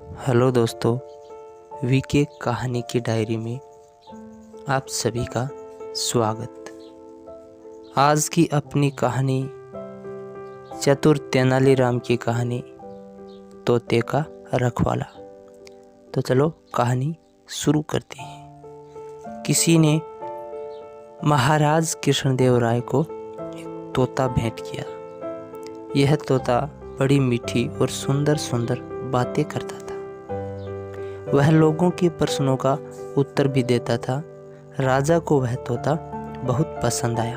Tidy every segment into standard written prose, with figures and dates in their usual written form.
Hello दोस्तों, VK कहानी की डायरी में आप सभी का स्वागत। आज की अपनी कहानी चतुर तेनालीराम की कहानी तोते का रखवाला। तो चलो कहानी शुरू करते हैं। किसी ने महाराज कृष्णदेव राय को एक तोता भेंट किया। यह तोता बड़ी मीठी और सुंदर सुंदर बातें करता था। वह लोगों के प्रश्नों का उत्तर भी देता था। राजा को वह तोता बहुत पसंद आया।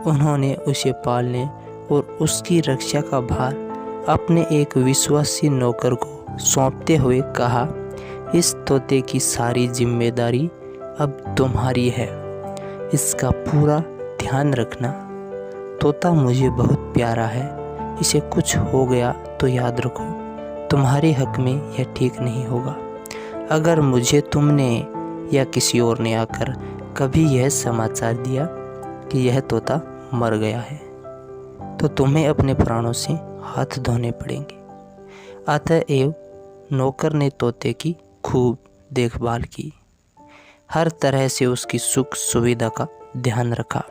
उन्होंने उसे पालने और उसकी रक्षा का भार अपने एक विश्वासी नौकर को सौंपते हुए कहा, इस तोते की सारी जिम्मेदारी अब तुम्हारी है। इसका पूरा ध्यान रखना। तोता मुझे बहुत प्यारा है। इसे कुछ हो गया तो याद रखो, तुम्हारे हक में यह ठीक नहीं होगा। अगर मुझे तुमने या किसी और ने आकर कभी यह समाचार दिया कि यह तोता मर गया है, तो तुम्हें अपने प्राणों से हाथ धोने पड़ेंगे। अतएव नौकर ने तोते की खूब देखभाल की। हर तरह से उसकी सुख सुविधा का ध्यान रखा।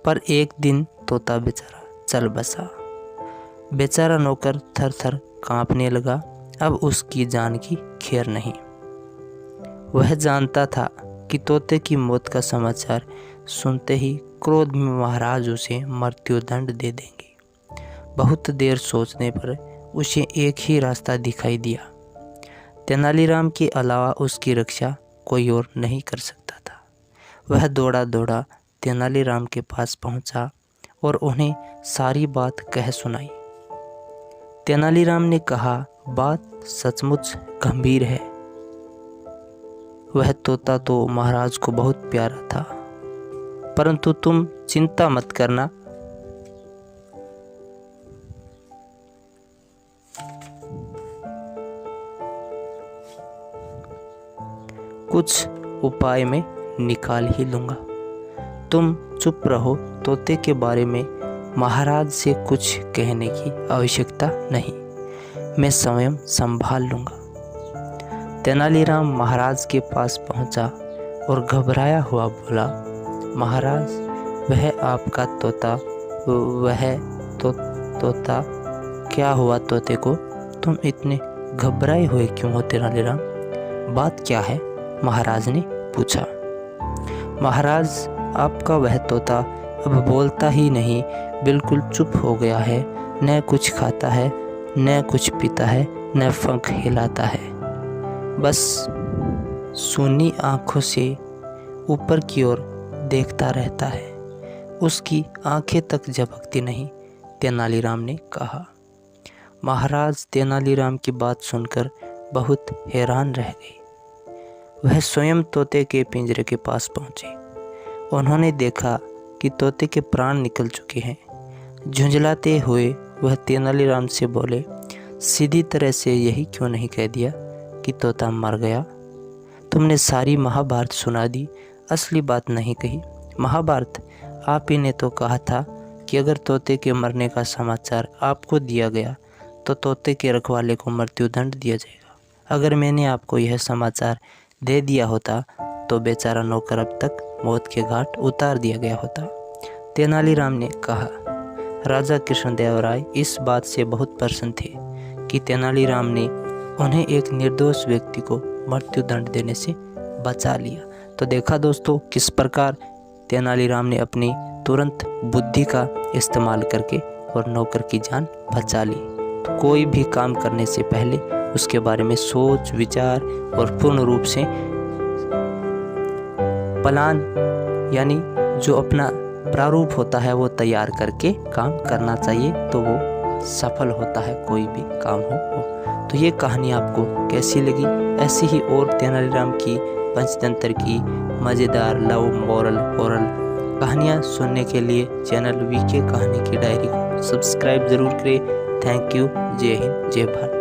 पर एक दिन तोता बेचारा चल बसा। बेचारा नौकर थर थर कांपने लगा। अब उसकी जान की खैर नहीं। वह जानता था कि तोते की मौत का समाचार सुनते ही क्रोध में महाराज उसे मृत्युदंड दे देंगे। बहुत देर सोचने पर उसे एक ही रास्ता दिखाई दिया। तेनालीराम के अलावा उसकी रक्षा कोई और नहीं कर सकता था। वह दौड़ा दौड़ा तेनालीराम के पास पहुंचा और उन्हें सारी बात कह सुनाई। तेनालीराम ने कहा, बात सचमुच गंभीर है। वह तोता तो महाराज को बहुत प्यारा था, परंतु तुम चिंता मत करना। कुछ उपाय में निकाल ही लूंगा। तुम चुप रहो। तोते के बारे में महाराज से कुछ कहने की आवश्यकता नहीं। मैं स्वयं संभाल लूंगा। तेनालीराम महाराज के पास पहुंचा और घबराया हुआ बोला, महाराज, वह आपका तोता, तोता क्या हुआ तोते को? तुम इतने घबराए हुए क्यों हो तेनालीराम? बात क्या है? महाराज ने पूछा। महाराज, आपका वह तोता अब बोलता ही नहीं, बिल्कुल चुप हो गया है। न कुछ खाता है, न कुछ पीता है, न पंख हिलाता है। बस सूनी आंखों से ऊपर की ओर देखता रहता है। उसकी आंखें तक झपकती नहीं, तेनालीराम ने कहा। महाराज तेनालीराम की बात सुनकर बहुत हैरान रह गए। वह स्वयं तोते के पिंजरे के पास पहुंचे। उन्होंने देखा कि तोते के प्राण निकल चुके हैं। झुंझलाते हुए वह तेनालीराम से बोले, सीधी तरह से यही क्यों नहीं कह दिया कि तोता मर गया? तुमने सारी महाभारत सुना दी, असली बात नहीं कही। महाभारत आप ही ने तो कहा था कि अगर तोते के मरने का समाचार आपको दिया गया तो तोते के रखवाले को मृत्युदंड दिया जाएगा। अगर मैंने आपको यह समाचार दे दिया होता तो बेचारा नौकर अब तक मौत के घाट उतार दिया गया होता। तेनालीराम ने कहा। राजा कृष्णदेव राय इस बात से बहुत प्रसन्न थे कि तेनालीराम ने उन्हें एक निर्दोष व्यक्ति को मृत्युदंड देने से बचा लिया। तो देखा दोस्तों, किस प्रकार तेनालीराम ने अपनी तुरंत बुद्धि का इस्तेमाल करके और नौकर की जान बचा ली। तो कोई भी काम करने से पहले उसके बारे में सोच विचार और पूर्ण रूप से प्लान यानी जो अपना प्रारूप होता है वो तैयार करके काम करना चाहिए, तो वो सफल होता है कोई भी काम हो। तो ये कहानी आपको कैसी लगी? ऐसी ही और तेनालीराम की पंचतंत्र की मज़ेदार लव मोरल कहानियाँ सुनने के लिए चैनल वीके कहानी की डायरी को सब्सक्राइब ज़रूर करें। Thank you. जय हिंद, जय भारत।